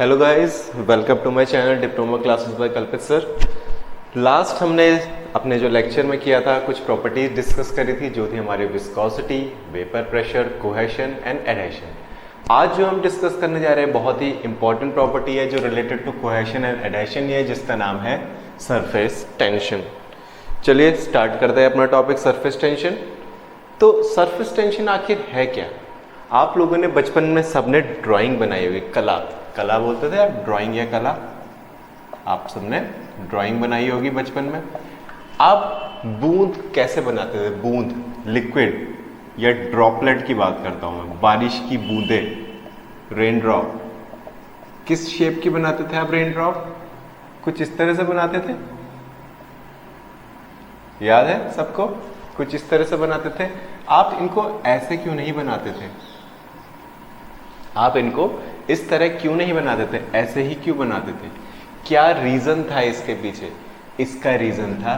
Hello guys, welcome to my channel diploma classes by Kalpit sir. Last हमने अपने जो lecture में किया था कुछ प्रॉपर्टीज डिस्कस करी थी जो थी हमारी viscosity, vapour pressure, cohesion and adhesion. आज जो हम डिस्कस करने जा रहे हैं बहुत ही इंपॉर्टेंट प्रॉपर्टी है जो related to cohesion and adhesion है, जिसका नाम है सरफेस टेंशन। चलिए स्टार्ट करते हैं अपना टॉपिक सरफेस टेंशन। तो सरफेस टेंशन आखिर है क्या? आप लोगों ने बचपन में सबने ड्राइंग बनाई हुई, कला बोलते थे आप, ड्राइंग या कला, आप सबने ड्राइंग बनाई होगी बचपन में। आप बूंद कैसे बनाते थे? बूंद लिक्विड या ड्रॉपलेट की बात करता हूं मैं, बारिश की बूंदें, रेन ड्रॉप। किस शेप की बनाते थे आप रेन ड्रॉप? कुछ इस तरह से बनाते थे, याद है सबको? कुछ इस तरह से बनाते थे। आप इनको ऐसे क्यों नहीं बनाते थे? आप इनको इस तरह क्यों नहीं बनाते थे? ऐसे ही क्यों बनाते थे? क्या रीजन था इसके पीछे? इसका रीजन था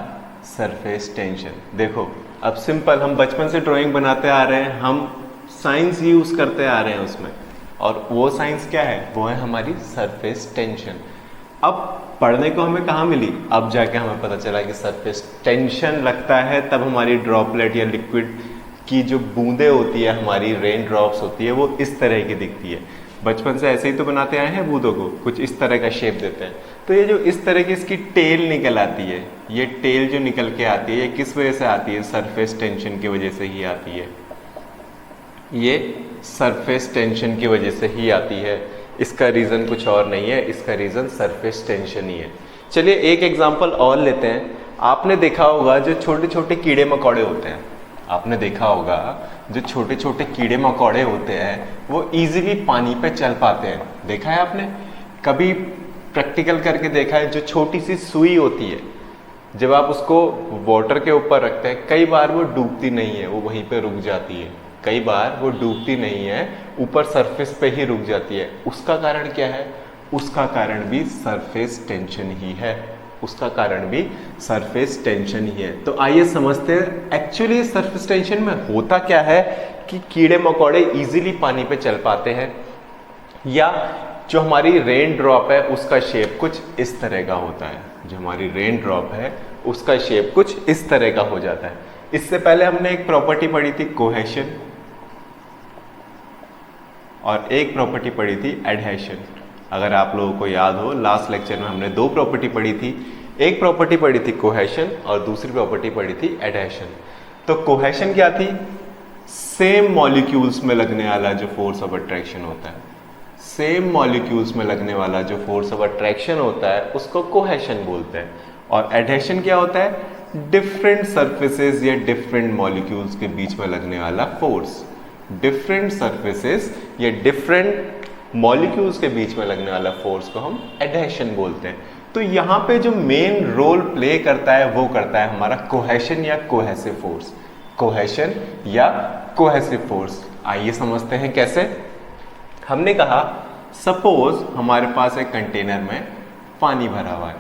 सरफेस टेंशन। देखो अब सिंपल, हम बचपन से ड्राइंग बनाते आ रहे हैं, हम साइंस यूज करते आ रहे हैं उसमें, और वो साइंस क्या है? वो है हमारी सरफेस टेंशन। अब पढ़ने को हमें कहाँ मिली? अब जाके हमें पता चला कि सरफेस टेंशन लगता है तब हमारी ड्रॉपलेट या लिक्विड की जो बूंदें होती है, हमारी रेन ड्रॉप्स होती है, वो इस तरह की दिखती है। बचपन से ऐसे ही तो बनाते आए हैं बूंदों को, कुछ इस तरह का शेप देते हैं। तो ये जो इस तरह की इसकी टेल निकल आती है, ये टेल जो निकल के आती है, ये किस वजह से आती है? सरफेस टेंशन की वजह से ही आती है। ये सरफेस टेंशन की वजह से ही आती है। इसका रीजन कुछ और नहीं है, इसका रीजन सरफेस टेंशन ही है। चलिए एक एग्जांपल और लेते हैं। आपने देखा होगा जो छोटे छोटे कीड़े मकोड़े होते हैं, आपने देखा होगा जो छोटे छोटे कीड़े मकोड़े होते हैं वो इजीली पानी पे चल पाते हैं। देखा है आपने? कभी प्रैक्टिकल करके देखा है? जो छोटी सी सुई होती है, जब आप उसको वाटर के ऊपर रखते हैं, कई बार वो डूबती नहीं है, वो वहीं पे रुक जाती है। कई बार वो डूबती नहीं है, ऊपर सरफेस पे ही रुक जाती है। उसका कारण क्या है? उसका कारण भी सरफेस टेंशन ही है। उसका कारण भी सरफेस टेंशन ही है। तो आइए समझते हैं एक्चुअली सरफेस टेंशन में होता क्या है कि कीड़े मकोड़े इजीली पानी पे चल पाते हैं, या जो हमारी रेन ड्रॉप है उसका शेप कुछ इस तरह का होता है। जो हमारी रेन ड्रॉप है उसका शेप कुछ इस तरह का हो जाता है। इससे पहले हमने एक प्रॉपर्टी पढ़ी थी कोहेशन, और एक प्रॉपर्टी पढ़ी थी एडहेशन। अगर आप लोगों को याद हो, लास्ट लेक्चर में हमने दो प्रॉपर्टी पढ़ी थी। एक प्रॉपर्टी पढ़ी थी कोहेशन और दूसरी प्रॉपर्टी पढ़ी थी एडहेशन। तो कोहेशन क्या थी? सेम मॉलिक्यूल्स में लगने वाला जो फोर्स ऑफ अट्रैक्शन होता है, सेम मॉलिक्यूल्स में लगने वाला जो फोर्स ऑफ अट्रैक्शन होता है उसको कोहेशन बोलते हैं। और एडहेशन क्या होता है? डिफरेंट सरफेसेस या डिफरेंट मॉलिक्यूल्स के बीच में लगने वाला फोर्स। डिफरेंट सरफेसेस या डिफरेंट मॉलिक्यूल्स के बीच में लगने वाला फोर्स को हम एडहेशन बोलते हैं। तो यहाँ पे जो मेन रोल प्ले करता है वो करता है हमारा कोहेशन या कोहेसिव फोर्स। कोहेशन या कोहेसिव फोर्स आइए समझते हैं कैसे। हमने कहा सपोज हमारे पास एक कंटेनर में पानी भरा हुआ है।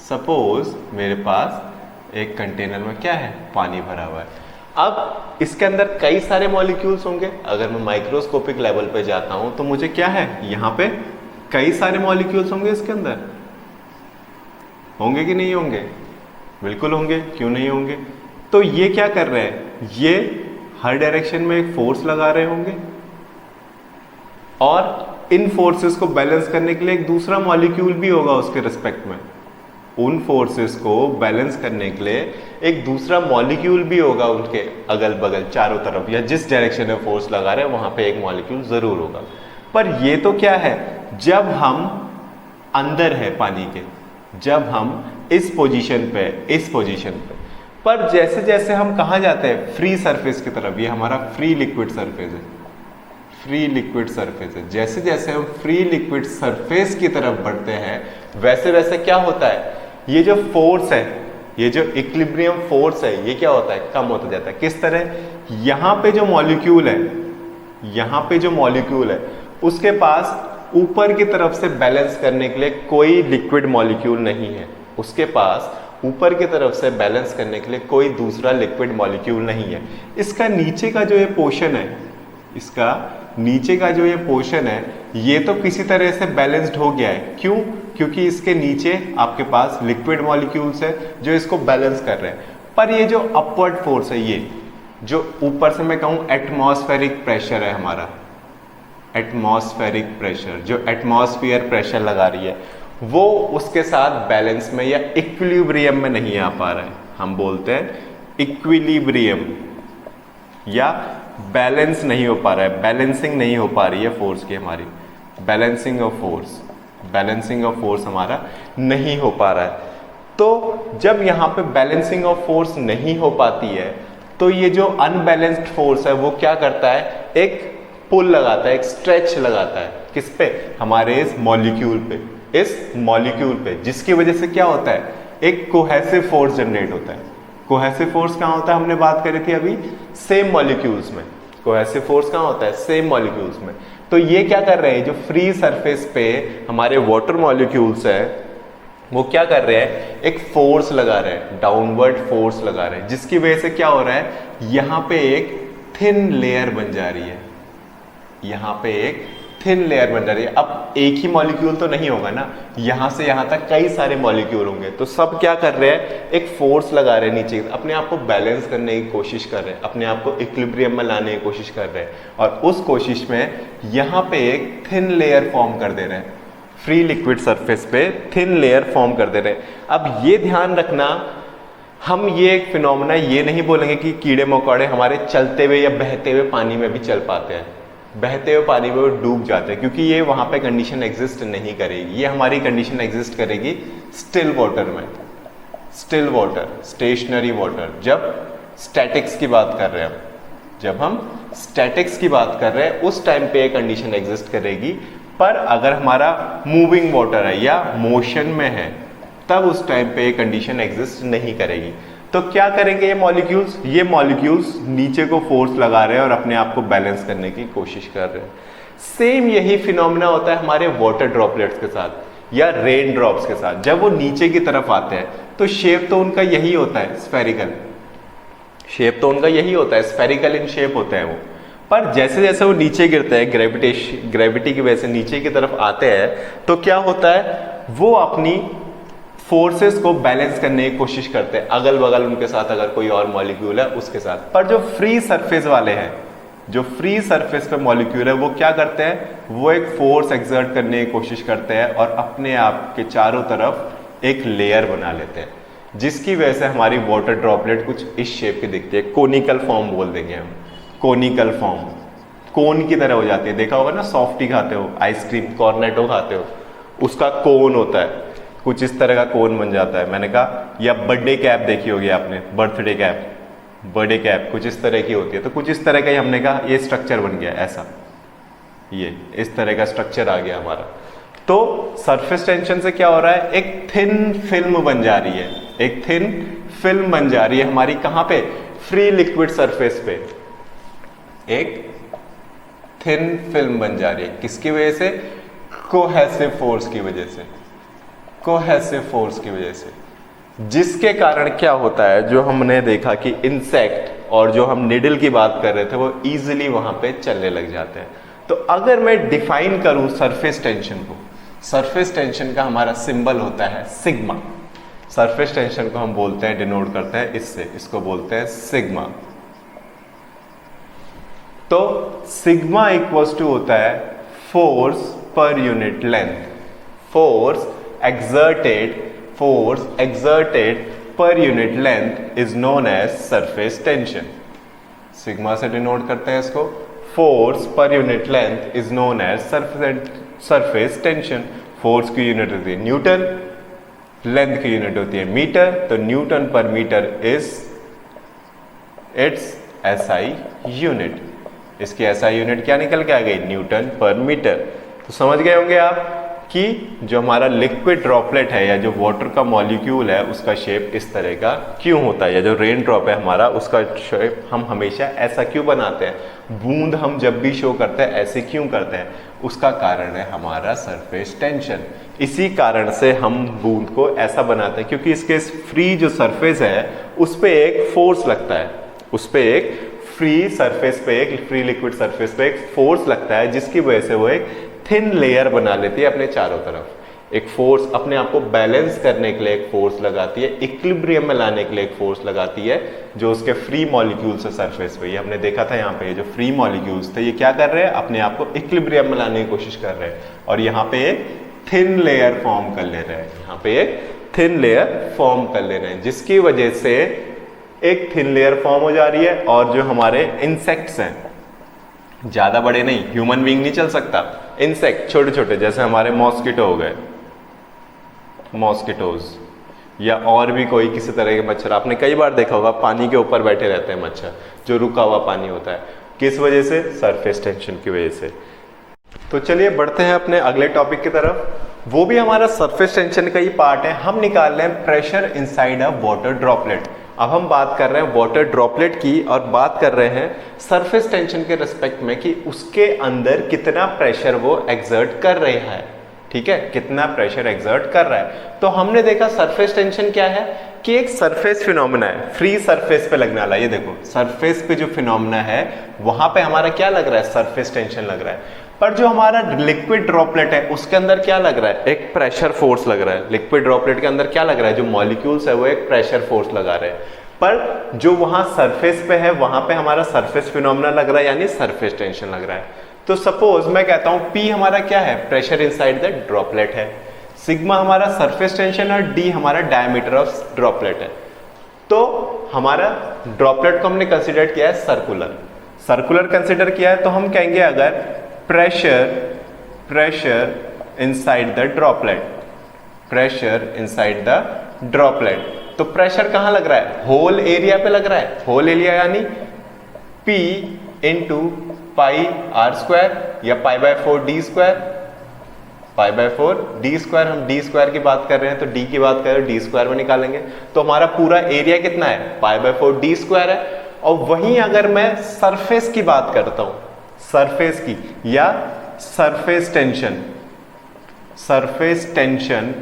सपोज मेरे पास एक कंटेनर में क्या है? पानी भरा हुआ है। अब इसके अंदर कई सारे मॉलिक्यूल्स होंगे। अगर मैं माइक्रोस्कोपिक लेवल पे जाता हूं तो मुझे क्या है? यहाँ पे कई सारे मॉलिक्यूल्स होंगे। इसके अंदर होंगे कि नहीं होंगे? बिल्कुल होंगे, क्यों नहीं होंगे? तो ये क्या कर रहे हैं? ये हर डायरेक्शन में एक फोर्स लगा रहे होंगे, और इन फोर्सेस को बैलेंस करने के लिए एक दूसरा मॉलिक्यूल भी होगा उसके रिस्पेक्ट में। उन फोर्सेस को बैलेंस करने के लिए एक दूसरा मॉलिक्यूल भी होगा उनके अगल बगल चारों तरफ, या जिस डायरेक्शन में फोर्स लगा रहे हैं वहां पे एक मॉलिक्यूल जरूर होगा। पर ये तो क्या है? जब हम अंदर है पानी के, जब हम इस पोजीशन पे, पर जैसे जैसे हम कहाँ जाते हैं? फ्री सरफेस की तरफ। ये हमारा फ्री लिक्विड सरफेस है, फ्री लिक्विड सरफेस है। जैसे जैसे हम फ्री लिक्विड सरफेस की तरफ बढ़ते हैं वैसे वैसे क्या होता है? ये जो फोर्स है, ये जो इक्विलिब्रियम फोर्स है, ये क्या होता है? कम होता जाता है। किस तरह? यहाँ पे जो मॉलिक्यूल है, यहाँ पे जो मॉलिक्यूल है उसके पास ऊपर की तरफ से बैलेंस करने के लिए कोई लिक्विड मॉलिक्यूल नहीं है। उसके पास ऊपर की तरफ से बैलेंस करने के लिए कोई दूसरा लिक्विड मॉलिक्यूल नहीं है। इसका नीचे का जो ये पोर्शन है, इसका नीचे का जो ये पोर्शन है ये तो किसी तरह से बैलेंस्ड हो गया है। क्यों? क्योंकि इसके नीचे आपके पास लिक्विड मॉलिक्यूल्स है जो इसको बैलेंस कर रहे हैं। पर ये जो अपवर्ड फोर्स है, ये जो ऊपर से मैं कहूँ एटमॉस्फेरिक प्रेशर है हमारा, एटमॉस्फेरिक प्रेशर, जो एटमॉस्फेयर प्रेशर लगा रही है वो उसके साथ बैलेंस में या इक्विलिब्रियम में नहीं आ पा रहा है। हम बोलते हैं इक्विलिब्रियम या बैलेंस नहीं हो पा रहा है, बैलेंसिंग नहीं हो पा रही है फोर्स की हमारी, balancing of force, balancing of force हमारा नहीं हो पा रहा है। तो जब यहाँ पे बैलेंसिंग ऑफ फोर्स नहीं हो पाती है तो ये जो अनबैलेंस्ड फोर्स है वो क्या करता है, एक पुल लगाता है, एक स्ट्रेच लगाता है। किस पे? हमारे इस मॉलिक्यूल पे, इस मॉलिक्यूल पे, जिसकी वजह से क्या होता है, एक कोहेसिव फोर्स जनरेट होता है। कोहेसिव फोर्स कहाँ होता है? हमने बात करी थी अभी, सेम मॉलिक्यूल्स में। कोहेसिव फोर्स कहाँ होता है? सेम मॉलिक्यूल्स में। तो ये क्या कर रहे हैं, जो फ्री सरफेस पे हमारे वाटर मॉलिक्यूल्स है वो क्या कर रहे हैं, एक फोर्स लगा रहे हैं, डाउनवर्ड फोर्स लगा रहे हैं, जिसकी वजह से क्या हो रहा है, यहाँ पे एक थिन लेयर बन जा रही है, यहाँ पे एक थिन लेयर बन जा रही है। अब एक ही मॉलिक्यूल तो नहीं होगा ना, यहाँ से यहाँ तक कई सारे मॉलिक्यूल होंगे, तो सब क्या कर रहे हैं, एक फोर्स लगा रहे हैं नीचे, अपने आप को बैलेंस करने की कोशिश कर रहे हैं, अपने आप को इक्विलिब्रियम में लाने की कोशिश कर रहे हैं, और उस कोशिश में यहाँ पे एक थिन लेयर फॉर्म कर दे रहे हैं, फ्री लिक्विड सरफेस पे थिन लेयर फॉर्म कर दे रहे हैं। अब ये ध्यान रखना, हम ये एक फिनोमेना ये नहीं बोलेंगे कि कीड़े मकोड़े हमारे चलते हुए या बहते हुए पानी में भी चल पाते हैं, बहते हुए पानी में वो डूब जाते हैं, क्योंकि ये वहाँ पे कंडीशन एग्जिस्ट नहीं करेगी। ये हमारी कंडीशन एग्जिस्ट करेगी स्टिल वाटर में, स्टिल वाटर, स्टेशनरी वाटर। जब स्टैटिक्स की बात कर रहे हैं, जब हम स्टैटिक्स की बात कर रहे हैं उस टाइम पे ये कंडीशन एग्जिस्ट करेगी। पर अगर हमारा मूविंग वाटर है या मोशन में है तब उस टाइम पे ये कंडीशन एग्जिस्ट नहीं करेगी। तो क्या करेंगे ये मॉलिक्यूल्स? ये मॉलिक्यूल्स नीचे को फोर्स लगा रहे हैं और अपने आप को बैलेंस करने की कोशिश कर रहे हैं। सेम यही फिनोमेना होता है हमारे वाटर ड्रॉपलेट्स के साथ या रेन ड्रॉप्स के साथ। जब वो नीचे की तरफ आते हैं तो शेप तो उनका यही होता है, स्फेरिकल, शेप तो उनका यही होता है, स्फेरिकल इन शेप होते हैं वो। पर जैसे जैसे वो नीचे गिरते हैं, ग्रेविटी की वजह से नीचे की तरफ आते हैं, तो क्या होता है, वो अपनी फोर्सेस को बैलेंस करने की कोशिश करते हैं अगल बगल उनके साथ, अगर कोई और मॉलिक्यूल है उसके साथ। पर जो फ्री सरफेस वाले हैं, जो फ्री सरफेस पे मॉलिक्यूल है, वो क्या करते हैं, वो एक फोर्स एक्सर्ट करने की कोशिश करते हैं और अपने आप के चारों तरफ एक लेयर बना लेते हैं, जिसकी वजह से हमारी वाटर ड्रॉपलेट कुछ इस शेप की दिखती है, कोनिकल फॉर्म बोल देंगे हम, कोनिकल फॉर्म, कोन की तरह हो जाती है। देखा होगा ना, सॉफ्टी खाते हो, आइसक्रीम, कॉर्नेटो खाते हो, उसका कोन होता है, कुछ इस तरह का कोन बन जाता है। मैंने कहा, या बर्थडे कैप देखी होगी आपने, बर्थडे कैप, बर्थडे कैप कुछ इस तरह की होती है, तो कुछ इस तरह का ही हमने कहा ये स्ट्रक्चर बन गया, ऐसा, ये इस तरह का स्ट्रक्चर आ गया हमारा। तो सरफेस टेंशन से क्या हो रहा है, एक थिन फिल्म बन जा रही है, एक थिन फिल्म बन जा रही है हमारी, कहां पे, फ्री लिक्विड सरफेस पे एक थिन फिल्म बन जा रही है। किसकी वजह से, कोहेसिव फोर्स की वजह से, कोहेसिव फोर्स की वजह से, जिसके कारण क्या होता है, जो हमने देखा कि इंसेक्ट और जो हम निडल की बात कर रहे थे वो इजीली वहां पे चलने लग जाते हैं। तो अगर मैं डिफाइन करूं सरफेस टेंशन को, सरफेस टेंशन का हमारा सिंबल होता है सिग्मा। सरफेस टेंशन को हम बोलते हैं, डिनोट करते हैं इससे, इसको बोलते हैं सिग्मा। तो सिग्मा इक्वल्स टू होता है फोर्स पर unit length, force exerted per unit length is known as surface tension। Sigma से डिनोट करते हैं इसको, फोर्स पर unit length is known as surface tension. Force की यूनिट होती है न्यूटन, लेंथ की यूनिट होती है मीटर, तो न्यूटन पर metre is its SI unit. इसकी एसआई यूनिट क्या निकल के आ गई, न्यूटन पर मीटर। तो समझ गए होंगे आप कि जो हमारा लिक्विड ड्रॉपलेट है या जो वाटर का मॉलिक्यूल है उसका शेप इस तरह का क्यों होता है, या जो रेन ड्रॉप है हमारा उसका शेप हम हमेशा ऐसा क्यों बनाते हैं, बूंद हम जब भी शो करते हैं ऐसे क्यों करते हैं, उसका कारण है हमारा सरफेस टेंशन। इसी कारण से हम बूंद को ऐसा बनाते हैं, क्योंकि इसके फ्री जो सरफेस है उस पर एक फोर्स लगता है, उस पर एक फ्री सरफेस पे, एक फ्री लिक्विड सरफेस पे एक फोर्स लगता है जिसकी वजह से वो एक थिन लेयर बना लेती है अपने चारों तरफ। एक फोर्स अपने आप को बैलेंस करने के लिए एक फोर्स लगाती है, इक्विलिब्रियम में लाने के लिए एक फोर्स लगाती है जो उसके फ्री मॉलिक्यूल्स है सरफेस पे। ये हमने देखा था यहाँ पे, जो फ्री मॉलिक्यूल्स थे ये क्या कर रहे हैं, अपने आप को इक्विलिब्रियम में लाने की कोशिश कर रहे हैं और यहाँ पे एक थिन लेयर फॉर्म कर ले रहे हैं, यहाँ पे एक थिन लेयर फॉर्म कर ले रहे हैं जिसकी वजह से एक थिन लेयर फॉर्म हो जा रही है। और जो हमारे इंसेक्ट्स हैं, ज्यादा बड़े नहीं, ह्यूमन बीइंग नहीं चल सकता, इंसेक्ट छोटे छोटे जैसे हमारे मॉस्किटो हो गए, मॉस्किटोज, या और भी कोई किसी तरह के मच्छर, आपने कई बार देखा होगा पानी के ऊपर बैठे रहते हैं मच्छर, जो रुका हुआ पानी होता है, किस वजह से, सरफेस टेंशन की वजह से। तो चलिए बढ़ते हैं अपने अगले टॉपिक की तरफ, वो भी हमारा सरफेस टेंशन का ही पार्ट है। हम निकाल रहे हैं pressure inside a water droplet. अब हम बात कर रहे हैं वाटर ड्रॉपलेट की और बात कर रहे हैं सरफेस टेंशन के रिस्पेक्ट में कि उसके अंदर कितना प्रेशर वो एक्सर्ट कर रहा है, ठीक है, कितना प्रेशर एक्सर्ट कर रहा है। तो हमने देखा सरफेस टेंशन क्या है कि एक सरफेस फिनोमेना है, फ्री सरफेस पे लगने वाला। ये देखो सरफेस पे जो फिनोमेना है वहां पे हमारा क्या लग रहा है, सरफेस टेंशन लग रहा है। पर जो हमारा लिक्विड ड्रॉपलेट है उसके अंदर क्या लग रहा है, एक प्रेशर फोर्स लग रहा है। लिक्विड ड्रॉपलेट के अंदर क्या लग रहा है, जो मॉलिक्यूल्स है वो एक प्रेशर फोर्स लगा रहे हैं। पर जो वहां सरफेस पे है वहां पे हमारा सरफेस फिनोमेना लग रहा है, यानी सरफेस टेंशन लग रहा है। तो सपोज मैं कहता हूं P हमारा क्या है, प्रेशर इनसाइड द ड्रॉपलेट है, सिग्मा हमारा सरफेस टेंशन और D हमारा डायमीटर ऑफ ड्रॉपलेट है। तो हमारा ड्रॉपलेट को हमने कंसीडर किया है सर्कुलर, सर्कुलर कंसीडर किया है तो हम कहेंगे अगर pressure inside the droplet, pressure inside the droplet, तो प्रेशर कहां लग रहा है, होल एरिया पे लग रहा है। होल एरिया यानी P into pi r square या pi by 4 d square, pi by 4 d square. हम डी स्क्वायर की बात कर रहे हैं तो डी की बात कर रहे हैं, डी स्क्वायर में निकालेंगे तो हमारा पूरा एरिया कितना है, पाई बाय 4 डी स्क्वायर है। और वहीं अगर मैं सरफेस की बात करता हूं, सरफेस की या surface tension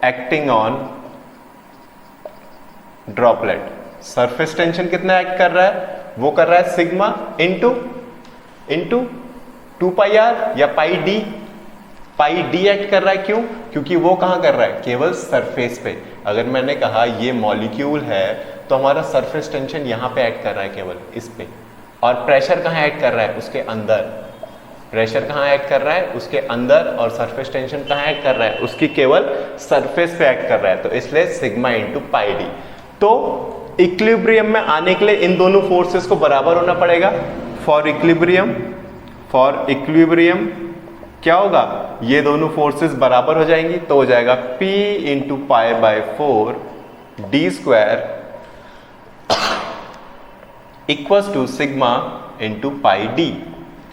acting on droplet, surface tension कितना एक्ट कर रहा है, वो कर रहा है सिग्मा इंटू 2 पाई आर या पाई डी एक्ट कर रहा है। क्यों, क्योंकि वो कहां कर रहा है, केवल सरफेस पे। अगर मैंने कहा ये मॉलिक्यूल है तो हमारा सरफेस टेंशन यहां पे एक्ट कर रहा है केवल इस पे, और प्रेशर कहां एक्ट कर रहा है, उसके अंदर। प्रेशर कहां एक्ट कर रहा है, उसके अंदर, और सरफेस टेंशन कहां एक्ट कर रहा है, उसकी केवल सरफेस पे एक्ट कर रहा है। तो इसलिए सिग्मा इंटू पाई डी। तो इक्विलिब्रियम में आने के लिए इन दोनों फोर्सेस को बराबर होना पड़ेगा। फॉर इक्विलिब्रियम क्या होगा, ये दोनों फोर्सेस बराबर हो जाएंगी तो हो जाएगा P into pi by 4 d square equals to sigma into pi d.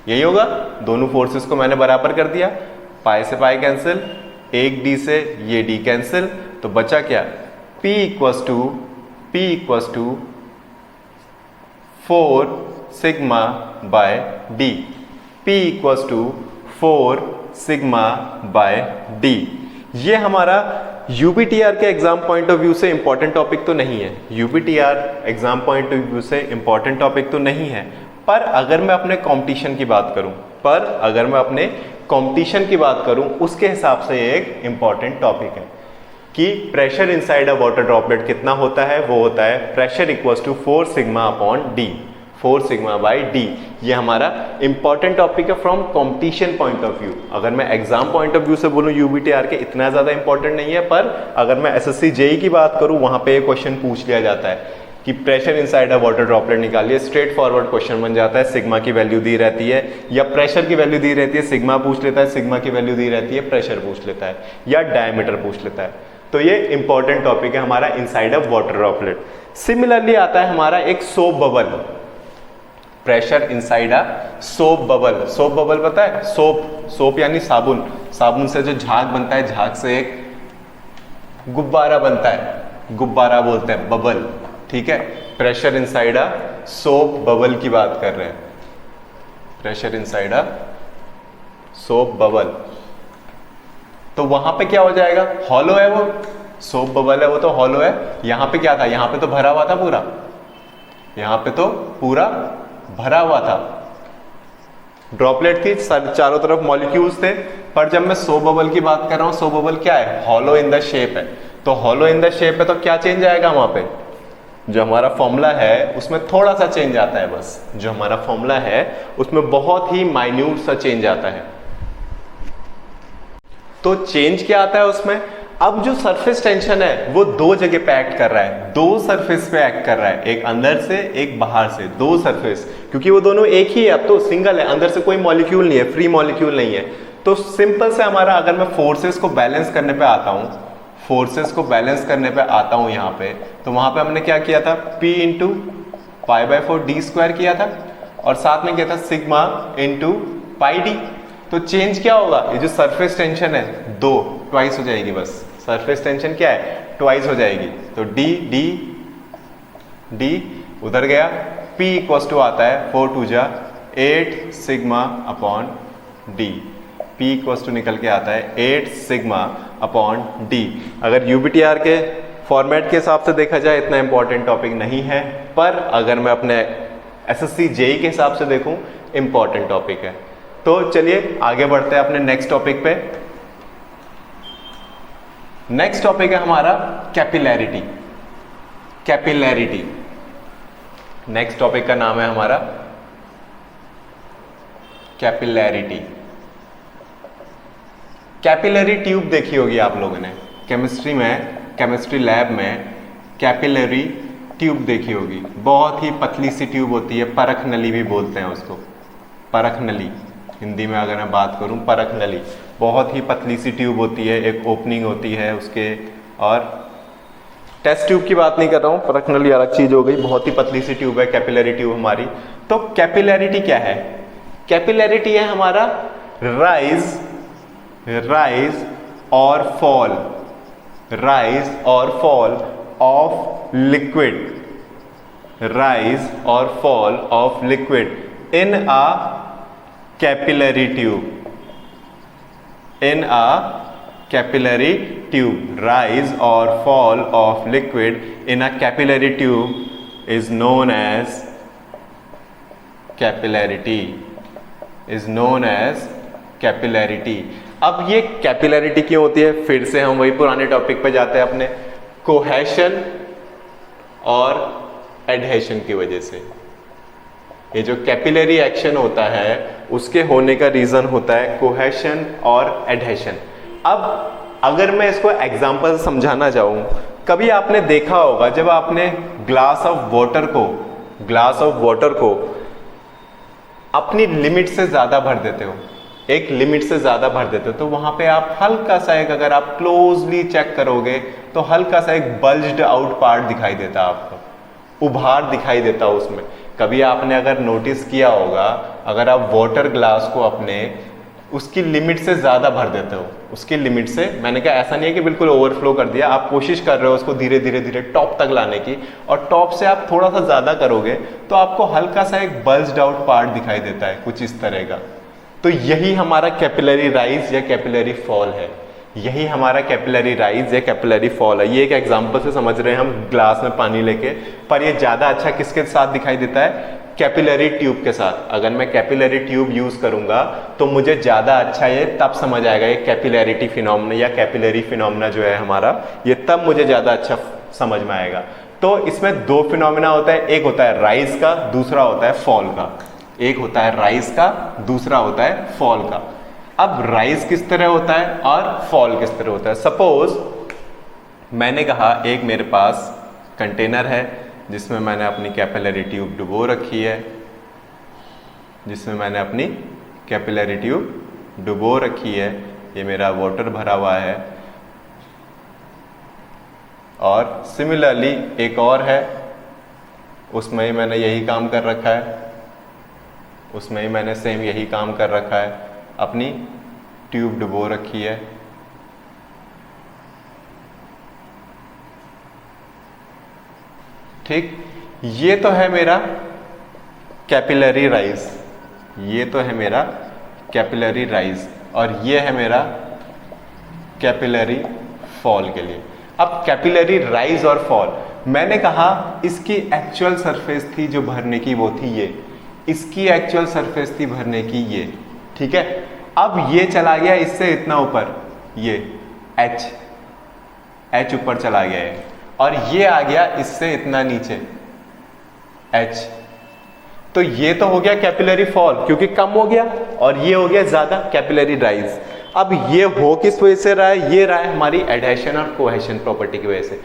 यही होगा, दोनों फोर्सेस को मैंने बराबर कर दिया, पाई से पाई कैंसिल, एक डी से ये डी कैंसिल, तो बचा क्या, P equals to 4 sigma by d, P equals to 4 sigma by d. ये हमारा यूबीटीआर के एग्जाम पॉइंट ऑफ व्यू से इंपॉर्टेंट टॉपिक तो नहीं है, UBTER exam point of view से इंपॉर्टेंट टॉपिक तो नहीं है। पर अगर मैं अपने कंपटीशन की बात करूं, उसके हिसाब से एक इंपॉर्टेंट टॉपिक है कि pressure inside a water droplet कितना होता है, वो होता है pressure equals to 4 sigma upon d, 4 sigma by d. ये हमारा इंपॉर्टेंट टॉपिक है from competition point of view. अगर मैं एग्जाम पॉइंट ऑफ व्यू से बोलूं यूबीटीआर के इतना ज्यादा इंपॉर्टेंट नहीं है, पर अगर मैं एसएससी जेई की बात करूं वहां पे एक क्वेश्चन पूछ लिया जाता है कि pressure inside a water droplet निकालिए, स्ट्रेट फॉरवर्ड क्वेश्चन बन जाता है, सिग्मा की वैल्यू दी रहती है या प्रेशर की वैल्यू दी रहती है, सिग्मा पूछ लेता है, सिग्मा की वैल्यू दी रहती है, प्रेशर पूछ लेता है या डायमीटर पूछ लेता है। तो ये इंपॉर्टेंट टॉपिक है हमारा inside of water droplet. Similarly आता है हमारा एक soap bubble, pressure inside a soap bubble. Soap bubble पता है, सोप यानी साबुन, साबुन से जो झाग बनता है, झाग से एक गुब्बारा बनता है, गुब्बारा बोलते हैं बबल, ठीक है। Pressure inside a soap bubble की बात कर रहे हैं, pressure inside a soap bubble. तो वहां पे क्या हो जाएगा, हॉलो है वो, सोप बबल है वो तो हॉलो है। यहां पे क्या था, यहां पे तो भरा हुआ था पूरा, यहां पे तो पूरा भरा हुआ था, ड्रॉपलेट थी, चारों तरफ मॉलिक्यूल्स थे। पर जब मैं सो बबल की बात कर रहा हूं, सो बबल क्या है, हॉलो इन द शेप है। तो हॉलो इन द शेप है तो क्या चेंज आएगा वहां पे, जो हमारा फॉर्मूला है उसमें थोड़ा सा चेंज आता है, बस जो हमारा फॉर्मूला है उसमें बहुत ही माइन्यूट सा चेंज आता है। तो चेंज क्या आता है उसमें, अब जो सरफेस टेंशन है वो दो जगह पे एक्ट कर रहा है, दो सरफेस पे एक्ट कर रहा है, एक अंदर से एक बाहर से, दो सरफेस, क्योंकि वो दोनों एक ही है, अब तो सिंगल है, अंदर से कोई मॉलिक्यूल नहीं है, फ्री मॉलिक्यूल नहीं है। तो सिंपल से हमारा, अगर मैं फोर्सेस को बैलेंस करने पे आता हूं, फोर्सेस को बैलेंस करने पे आता हूं यहां पे, तो वहां पे हमने क्या किया था, P इंटू π/4 d स्क्वायर किया था, और साथ में किया था सिग्मा इंटू पाई डी। तो चेंज क्या होगा, ये जो सरफेस टेंशन है दो ट्वाइस हो जाएगी, बस सरफेस टेंशन क्या है, ट्वाइस हो जाएगी। तो डी डी डी उधर गया, P इक्वल टू आता है 4 2 जा 8 sigma upon d, P equal to निकल के आता है 8 सिग्मा अपॉन डी। अगर यूबीटीआर के फॉर्मेट के हिसाब से देखा जाए इतना इंपॉर्टेंट टॉपिक नहीं है, पर अगर मैं अपने एसएससी जेई के हिसाब से देखूं इंपॉर्टेंट टॉपिक है। तो चलिए आगे बढ़ते हैं अपने नेक्स्ट टॉपिक पे। नेक्स्ट टॉपिक है हमारा कैपिलैरिटी। कैपिलैरिटी नेक्स्ट टॉपिक का नाम है हमारा कैपिलैरिटी। कैपिलरी ट्यूब देखी होगी आप लोगों ने केमिस्ट्री में, केमिस्ट्री लैब में कैपिलरी ट्यूब देखी होगी, बहुत ही पतली सी ट्यूब होती है, परख नली भी बोलते हैं उसको, परख नली हिंदी में अगर मैं बात करूं, परख नली, बहुत ही पतली सी ट्यूब होती है, एक ओपनिंग होती है उसके, और टेस्ट ट्यूब की बात नहीं कर रहा हूं, परख नली अलग चीज हो गई, बहुत ही पतली सी ट्यूब है कैपिलरी ट्यूब हमारी। तो कैपिलैरिटी क्या है, कैपिलैरिटी है हमारा राइज और फॉल, राइज और फॉल ऑफ लिक्विड, राइज और fall of liquid in a capillary tube, in a capillary tube, rise or fall of liquid in a capillary tube is known as capillarity, is known as capillarity। अब ये capillarity क्यों होती है, फिर से हम वही पुराने टॉपिक पे जाते हैं अपने, कोहेशन और एडहेशन की वजह से। ये जो कैपिलरी एक्शन होता है उसके होने का रीजन होता है कोहेशन और एडहेशन। अब अगर मैं इसको एग्जांपल से समझाना चाहूँ, कभी आपने देखा होगा जब आपने ग्लास ऑफ वाटर को अपनी लिमिट से ज्यादा भर देते हो, एक लिमिट से ज्यादा भर देते हो, तो वहां पे आप हल्का सा एक, अगर आप क्लोजली चेक करोगे तो हल्का सा एक बल्ज्ड आउट पार्ट दिखाई देता, आपको उभार दिखाई देता उसमें। कभी आपने अगर नोटिस किया होगा, अगर आप वाटर ग्लास को अपने उसकी लिमिट से ज्यादा भर देते हो, उसकी लिमिट से, मैंने कहा ऐसा नहीं है कि बिल्कुल ओवरफ्लो कर दिया, आप कोशिश कर रहे हो उसको धीरे धीरे धीरे टॉप तक लाने की, और टॉप से आप थोड़ा सा ज्यादा करोगे तो आपको हल्का सा एक बल्ज्ड आउट पार्ट दिखाई देता है, कुछ इस तरह का। तो यही हमारा कैपिलरी राइज या कैपिलरी फॉल है, यही हमारा कैपिलरी राइज या कैपिलरी फॉल है। ये एक एग्जांपल से समझ रहे हैं हम ग्लास में पानी लेके, पर ये ज्यादा अच्छा किसके साथ दिखाई देता है, कैपिलरी ट्यूब के साथ। अगर मैं कैपिलरी ट्यूब यूज करूंगा तो मुझे ज्यादा अच्छा ये तब समझ आएगा, ये कैपिलैरिटी फिनोमेना या कैपिलरी फिनोमेना जो है हमारा, ये तब मुझे ज्यादा अच्छा समझ में आएगा। तो इसमें दो फिनोमेना होता है, एक होता है राइज का, दूसरा होता है फॉल का। एक होता है राइज का, दूसरा होता है फॉल का। अब राइज किस तरह होता है और फॉल किस तरह होता है। सपोज मैंने कहा एक मेरे पास कंटेनर है जिसमें मैंने अपनी कैपिलरी ट्यूब डुबो रखी है, जिसमें मैंने अपनी कैपिलरी ट्यूब डुबो रखी है, ये मेरा वाटर भरा हुआ है, और सिमिलरली एक और है, उसमें ही मैंने यही काम कर रखा है, उसमें ही मैंने सेम यही काम कर रखा है, अपनी ट्यूब डुबो रखी है। ठीक, ये तो है मेरा कैपिलरी राइज, ये तो है मेरा कैपिलरी राइज, और ये है मेरा कैपिलरी फॉल के लिए। अब कैपिलरी राइज और फॉल, मैंने कहा इसकी एक्चुअल सरफेस थी जो भरने की वो थी ये, इसकी एक्चुअल सरफेस थी भरने की ये, ठीक है। अब ये चला गया इससे इतना ऊपर, ये H ऊपर चला गया है, और ये आ गया इससे इतना नीचे H। तो ये तो हो गया कैपिलरी फॉल क्योंकि कम हो गया, और ये हो गया ज्यादा कैपिलरी राइज। अब ये हो किस वजह से रहा है? ये रहा है हमारी एडहेशन और कोहेशन प्रॉपर्टी की वजह से।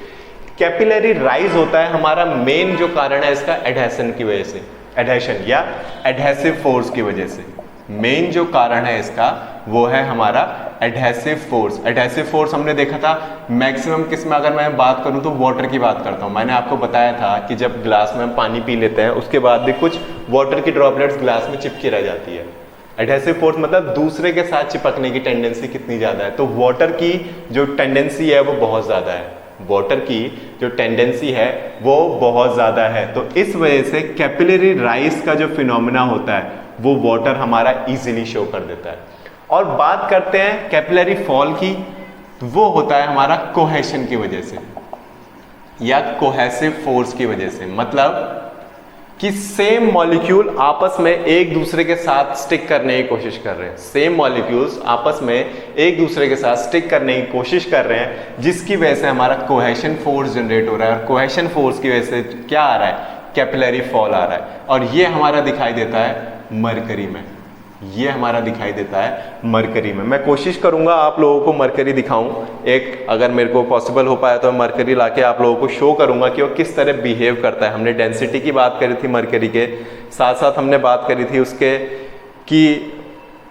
कैपिलरी राइज होता है हमारा मेन जो कारण है इसका एडहेशन की वजह से, एडहेशन या एडहेसिव फोर्स की वजह से। मेन जो कारण है इसका वो है हमारा एडहेसिव फोर्स। एडहेसिव फोर्स हमने देखा था मैक्सिमम किस में, अगर मैं बात करूं तो वाटर की बात करता हूं। मैंने आपको बताया था कि जब ग्लास में हम पानी पी लेते हैं उसके बाद भी कुछ वाटर की ड्रॉपलेट्स ग्लास में चिपकी रह जाती है। एडहेसिव फोर्स मतलब दूसरे के साथ चिपकने की टेंडेंसी कितनी ज्यादा है, तो वाटर की जो टेंडेंसी है वो बहुत ज्यादा है, वाटर की जो टेंडेंसी है वो बहुत ज्यादा है। तो इस वजह से कैपिलरी राइज का जो फिनोमेना होता है वो वाटर हमारा इजीली शो कर देता है। और बात करते हैं कैपिलरी फॉल की, वो होता है हमारा कोहेशन की वजह से या कोहेसिव फोर्स की वजह से। मतलब कि सेम मॉलिक्यूल आपस में एक दूसरे के साथ स्टिक करने की कोशिश कर रहे हैं, सेम मॉलिक्यूल्स आपस में एक दूसरे के साथ स्टिक करने की कोशिश कर रहे हैं, जिसकी वजह से हमारा कोहेशन फोर्स जनरेट हो रहा है। और कोहेशन फोर्स की वजह से क्या आ रहा है? कैपिलरी फॉल आ रहा है। और ये हमारा दिखाई देता है मरकरी में, ये हमारा दिखाई देता है मरकरी में। मैं कोशिश करूंगा आप लोगों को मरकरी दिखाऊं एक, अगर मेरे को पॉसिबल हो पाया तो मैं मरकरी लाके आप लोगों को शो करूंगा कि वो किस तरह बिहेव करता है। हमने डेंसिटी की बात करी थी मरकरी के साथ साथ, हमने बात करी थी उसके कि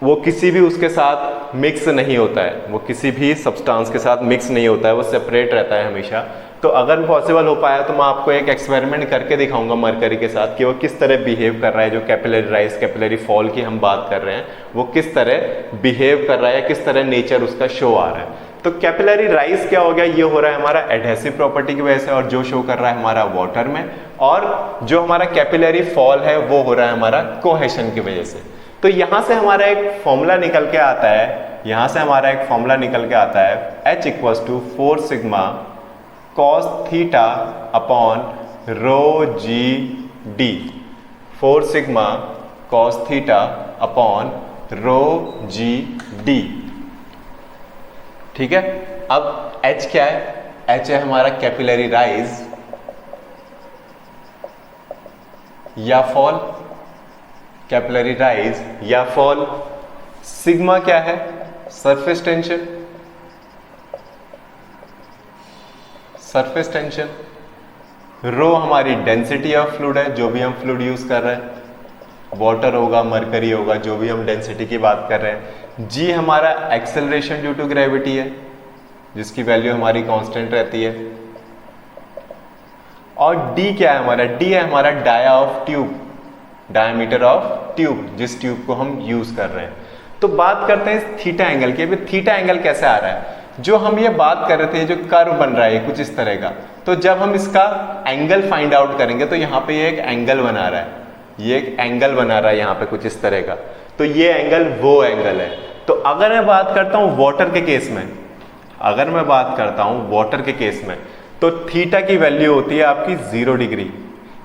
वो किसी भी उसके साथ मिक्स नहीं होता है, वो किसी भी सब्सटेंस के साथ मिक्स नहीं होता है, वो सेपरेट रहता है हमेशा। तो अगर पॉसिबल हो पाया तो मैं आपको एक एक्सपेरिमेंट करके दिखाऊंगा मरकरी के साथ कि वो किस तरह बिहेव कर रहा है। जो कैपिलरी राइज कैपिलरी फॉल की हम बात कर रहे हैं वो किस तरह बिहेव कर रहा है, किस तरह नेचर उसका शो आ रहा है। तो कैपिलरी राइज क्या हो गया? ये हो रहा है हमारा एडहेसिव प्रॉपर्टी की वजह से, और जो शो कर रहा है हमारा वाटर में। और जो हमारा कैपिलरी फॉल है वो हो रहा है हमारा कोहेशन की वजह से। तो यहां से हमारा एक फॉर्मूला निकल के आता है, यहां से हमारा एक फॉर्मूला निकल के आता है H = 4 sigma cos theta upon rho g d, 4 sigma cos theta upon rho g d, ठीक है। अब H क्या है? H है हमारा कैपिलरी राइज या फॉल, कैपिलरी राइज या फॉल। सिग्मा क्या है? Surface tension, surface tension. Rho हमारी डेंसिटी ऑफ फ्लूइड है, जो भी हम फ्लूइड यूज कर रहे हैं, वाटर होगा मरकरी होगा, जो भी हम डेंसिटी की बात कर रहे हैं। जी हमारा एक्सेलरेशन ड्यू टू ग्रेविटी है जिसकी वैल्यू हमारी कांस्टेंट रहती है। और डी क्या है हमारा? डी है हमारा dia of tube, diameter of tube, जिस ट्यूब को हम यूज कर रहे हैं। तो बात करते हैं थीटा एंगल की। अभी थीटा एंगल कैसे आ रहा है? जो हम ये बात कर रहे थे, जो कर्व बन रहा है कुछ इस तरह का, तो जब हम इसका एंगल फाइंड आउट करेंगे तो यहाँ पे ये एक एंगल बना रहा है, ये एक एंगल बना रहा है यहाँ पे कुछ इस तरह का, तो ये एंगल वो एंगल है। तो अगर मैं बात करता हूँ वाटर के केस में, अगर मैं बात करता हूँ वाटर के केस में, तो थीटा की वैल्यू होती है आपकी 0 डिग्री।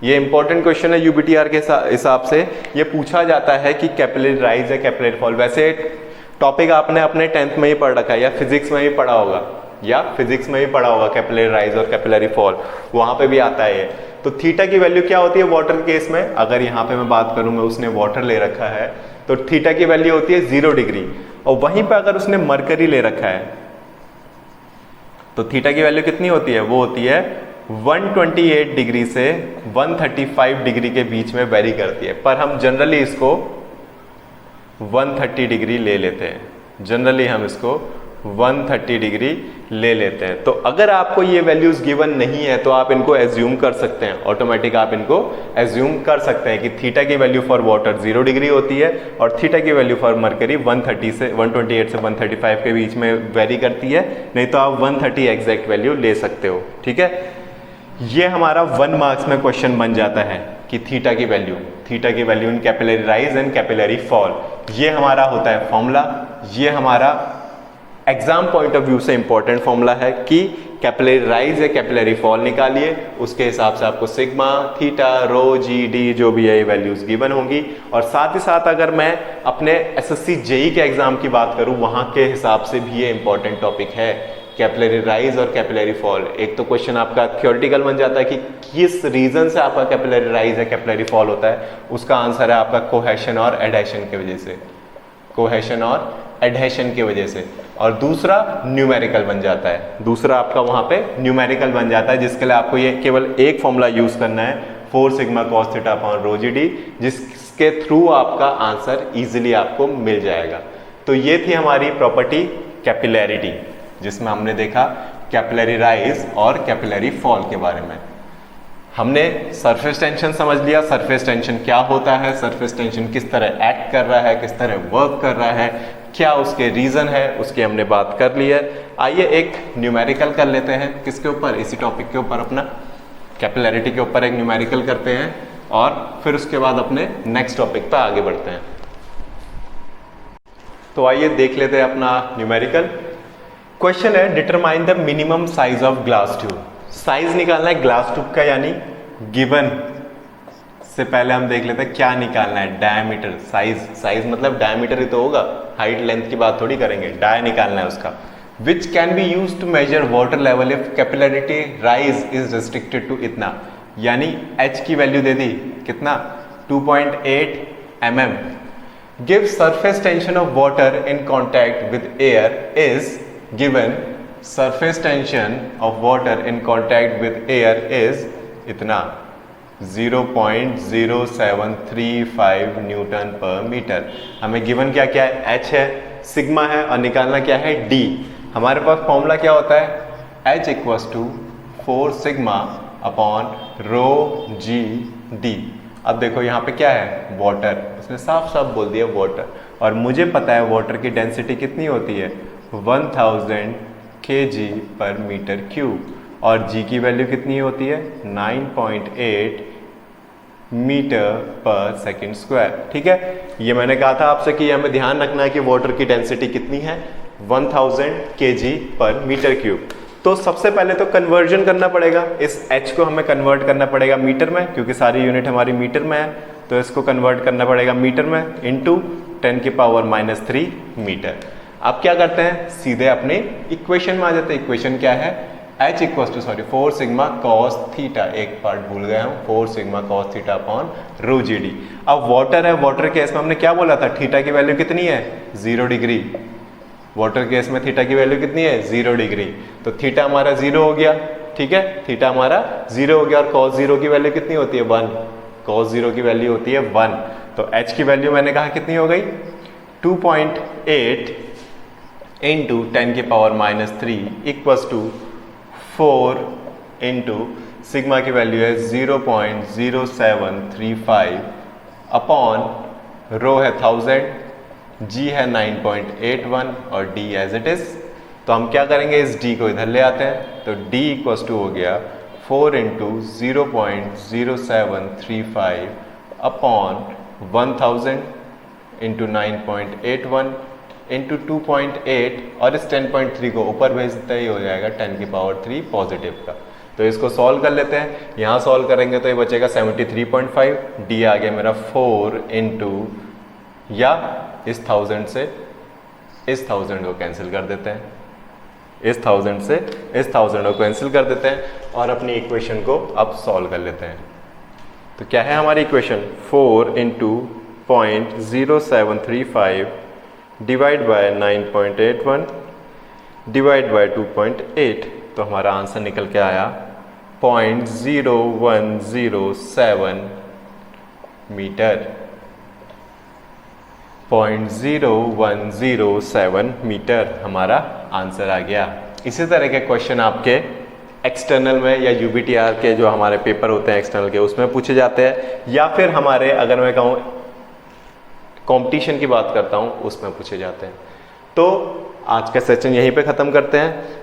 ये इंपॉर्टेंट क्वेश्चन है, यूबीटीआर के हिसाब से ये पूछा जाता है कि कैपिलरी राइज है कैपिलरी फॉल। वैसे टॉपिक आपने अपने 10th में ही पढ़ रखा है या फिजिक्स में ही पढ़ा होगा, या फिजिक्स में ही पढ़ा होगा कैपिलरी राइज और कैपिलरी फॉल, वहां पे भी आता है ये। तो थीटा की वैल्यू क्या होती है वाटर के केस में? अगर यहाँ पे मैं बात करूंगा, उसने वाटर ले रखा है तो थीटा की वैल्यू होती है 0 डिग्री, और वहीं पे अगर उसने मरकरी ले रखा है तो थीटा की वैल्यू कितनी होती है? वो होती है 128 डिग्री से 135 डिग्री के बीच में वेरी करती है, पर हम जनरली इसको 130 डिग्री ले लेते हैं, जनरली हम इसको 130 डिग्री ले लेते हैं। तो अगर आपको ये वैल्यूज गिवन नहीं है तो आप इनको एज्यूम कर सकते हैं, ऑटोमेटिक आप इनको एज्यूम कर सकते हैं कि थीटा की वैल्यू फॉर वाटर 0 डिग्री होती है और थीटा की वैल्यू फॉर मरकरी 128 से 135 के बीच में वेरी करती है। नहीं तो आप 130 एग्जैक्ट वैल्यू ले सकते हो, ठीक है। ये हमारा 1 मार्क्स में क्वेश्चन बन जाता है कि थीटा की value in capillary rise and capillary fall, ये हमारा होता है फॉर्मूला। ये हमारा एग्जाम पॉइंट ऑफ व्यू से इंपॉर्टेंट फॉर्मूला है कि कैपिलरी राइज है कैपिलरी फॉल निकालिए, उसके हिसाब से आपको सिग्मा, थीटा, रो, जी, डी जो भी है ये वैल्यूज गिवन होंगी। और साथ ही साथ अगर मैं अपने एसएससी जेई के एग्जाम की बात करूं, वहां के हिसाब से भी ये इंपॉर्टेंट टॉपिक है कैपिलरी राइज और कैपिलरी फॉल। एक तो क्वेश्चन आपका थ्योरेटिकल बन जाता है कि किस रीजन से आपका कैपिलरी राइज है कैपिलरी फॉल होता है, उसका आंसर है आपका कोहेशन और एडहेशन की वजह से, कोहेशन और एडहेशन की वजह से। और दूसरा न्यूमेरिकल बन जाता है, दूसरा आपका वहां पे न्यूमेरिकल बन जाता है, जिसके लिए आपको ये केवल एक फॉर्मूला यूज करना है 4 sigma cos theta upon rho g D, जिसके थ्रू आपका आंसर इजीली आपको मिल जाएगा। तो ये थी हमारी प्रॉपर्टी कैपिलैरिटी, जिसमें हमने देखा कैपिलरी राइज और कैपिलरी फॉल के बारे में। हमने सरफेस टेंशन समझ लिया, सरफेस टेंशन क्या होता है, सरफेस टेंशन किस तरह एक्ट कर रहा है, किस तरह वर्क कर रहा है, क्या उसके रीजन है, उसकी हमने बात कर ली है। आइए एक न्यूमेरिकल कर लेते हैं, किसके ऊपर, इसी टॉपिक के ऊपर, अपना कैपिलैरिटी के ऊपर एक न्यूमेरिकल करते हैं और फिर उसके बाद अपने नेक्स्ट टॉपिक पर आगे बढ़ते हैं। तो आइए देख लेते हैं अपना न्यूमेरिकल। क्वेश्चन है determine the minimum size of glass tube. Size निकालना है ग्लास ट्यूब का, यानी गिवन से पहले हम देख लेते हैं क्या निकालना है, डायमीटर। साइज मतलब डायमीटर ही तो होगा, हाइट लेंथ की बात थोड़ी करेंगे, डाय निकालना है उसका। Which can be use to measure water level if capillarity rise is restricted to इतना, यानी h की वैल्यू दे दी कितना 2.8 mm। Give surface tension of water in contact with air is given, surface tension of water in contact with air is इतना 0.0735 Newton पर metre. हमें given क्या क्या है, h है, सिग्मा है और निकालना क्या है d। हमारे पास फॉर्मूला क्या होता है, h equals to 4 sigma upon rho g d. अब देखो यहाँ पे क्या है, वाटर, उसने साफ साफ बोल दिया वाटर, और मुझे पता है वाटर की डेंसिटी कितनी होती है 1000 kg पर मीटर क्यूब, और g की वैल्यू कितनी होती है 9.8 मीटर पर सेकंड स्क्वायर। ठीक है, ये मैंने कहा था आपसे कि हमें ध्यान रखना है कि वाटर की डेंसिटी कितनी है 1000 kg पर मीटर क्यूब। तो सबसे पहले तो कन्वर्जन करना पड़ेगा, इस h को हमें कन्वर्ट करना पड़ेगा मीटर में, क्योंकि सारी यूनिट हमारी मीटर में है, तो इसको कन्वर्ट करना पड़ेगा मीटर में इंटू 10⁻³ मीटर। अब क्या करते हैं, सीधे अपने इक्वेशन में आ जाते हैं। इक्वेशन क्या है, h equals to 4 sigma cos theta, एक पार्ट भूल गया हूँ, 4 sigma cos theta upon rho g d. अब वाटर है, वाटर केस में हमने क्या बोला था, थीटा की वैल्यू कितनी है 0 डिग्री। वाटर केस में थीटा की वैल्यू कितनी है 0 डिग्री, तो थीटा हमारा 0 हो गया। ठीक है, थीटा हमारा 0 हो गया, और cos 0 की वैल्यू कितनी होती है 1, cos 0 की वैल्यू होती है 1। तो h की वैल्यू मैंने कहा कितनी हो गई 2.8 into 10⁻³ equals to 4 into sigma की वैल्यू है 0.0735 अपॉन रो है 1000, g है 9.81 और d एज इट इज। तो हम क्या करेंगे, इस d को इधर ले आते हैं, तो d इक्वल्स टू हो गया 4 इंटू 0.0735 अपॉन 1000 इंटू 9.81 इंटू 2.8, और इस 10.3 को ऊपर भेजते ही हो जाएगा 10⁻³ पॉजिटिव का। तो इसको सॉल्व कर लेते हैं, यहाँ सॉल्व करेंगे तो ये बचेगा 73.5, डी आ गया मेरा 4 इंटू, या इस 1000 से इस 1000 को कैंसिल कर देते हैं, इस 1000 से इस 1000 को कैंसिल कर देते हैं, और अपनी इक्वेशन को अब सॉल्व कर लेते हैं। तो क्या है हमारी equation, 4 into 0.0735 divide by 9.81 divide by 2.8, तो हमारा आंसर निकल के आया 0.0107 मीटर, 0.0107 मीटर हमारा आंसर आ गया। इसी तरह के क्वेश्चन आपके एक्सटर्नल में या यूबीटीआर के जो हमारे पेपर होते हैं एक्सटर्नल के, उसमें पूछे जाते हैं, या फिर हमारे अगर मैं कहूँ कंपटीशन की बात करता हूँ उसमें पूछे जाते हैं। तो आज का सेशन यहीं पे ख़त्म करते हैं।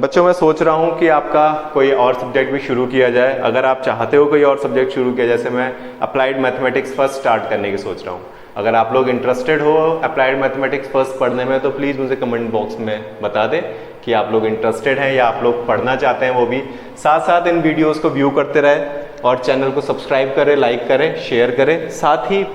बच्चों, मैं सोच रहा हूँ कि आपका कोई और सब्जेक्ट भी शुरू किया जाए। अगर आप चाहते हो कोई और सब्जेक्ट शुरू किया, जैसे मैं अप्लाइड मैथमेटिक्स फर्स्ट स्टार्ट करने की सोच रहा हूँ, अगर आप लोग इंटरेस्टेड हो अप्लाइड मैथमेटिक्स फर्स्ट पढ़ने में तो प्लीज़ मुझे कमेंट बॉक्स में बता दें कि आप लोग इंटरेस्टेड हैं या आप लोग पढ़ना चाहते हैं। वो भी साथ साथ इन वीडियोस को व्यू करते रहे और चैनल को सब्सक्राइब करें, लाइक करें, शेयर करें, साथ ही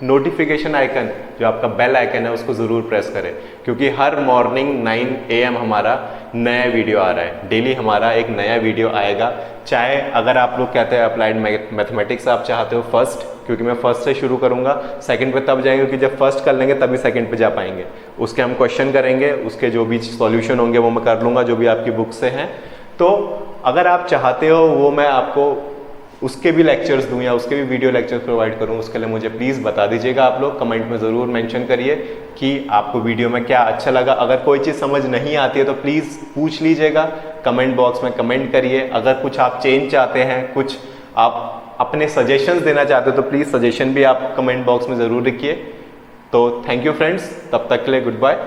नोटिफिकेशन आइकन जो आपका बेल आइकन है उसको ज़रूर प्रेस करें, क्योंकि हर मॉर्निंग 9 AM हमारा नया वीडियो आ रहा है। डेली हमारा एक नया वीडियो आएगा। चाहे अगर आप लोग कहते हैं अप्लाइड मैथमेटिक्स आप चाहते हो फर्स्ट, क्योंकि मैं फर्स्ट से शुरू करूंगा, सेकंड पे तब जाएंगे, क्योंकि जब फर्स्ट कर लेंगे तभी सेकंड पे जा पाएंगे। उसके हम क्वेश्चन करेंगे, उसके जो भी सॉल्यूशन होंगे वो मैं कर लूँगा जो भी आपकी बुक से हैं। तो अगर आप चाहते हो वो मैं आपको उसके भी लेक्चर्स दूं या उसके भी वीडियो लेक्चर्स प्रोवाइड करूं, उसके लिए मुझे प्लीज़ बता दीजिएगा। आप लोग कमेंट में ज़रूर मेंशन करिए कि आपको वीडियो में क्या अच्छा लगा। अगर कोई चीज़ समझ नहीं आती है तो प्लीज़ पूछ लीजिएगा, कमेंट बॉक्स में कमेंट करिए। अगर कुछ आप चेंज चाहते हैं, कुछ आप अपने सजेशंस देना चाहते हो तो प्लीज़ सजेशन भी आप कमेंट बॉक्स में ज़रूर लिखिए। तो थैंक यू फ्रेंड्स, तब तक के लिए गुड बाय।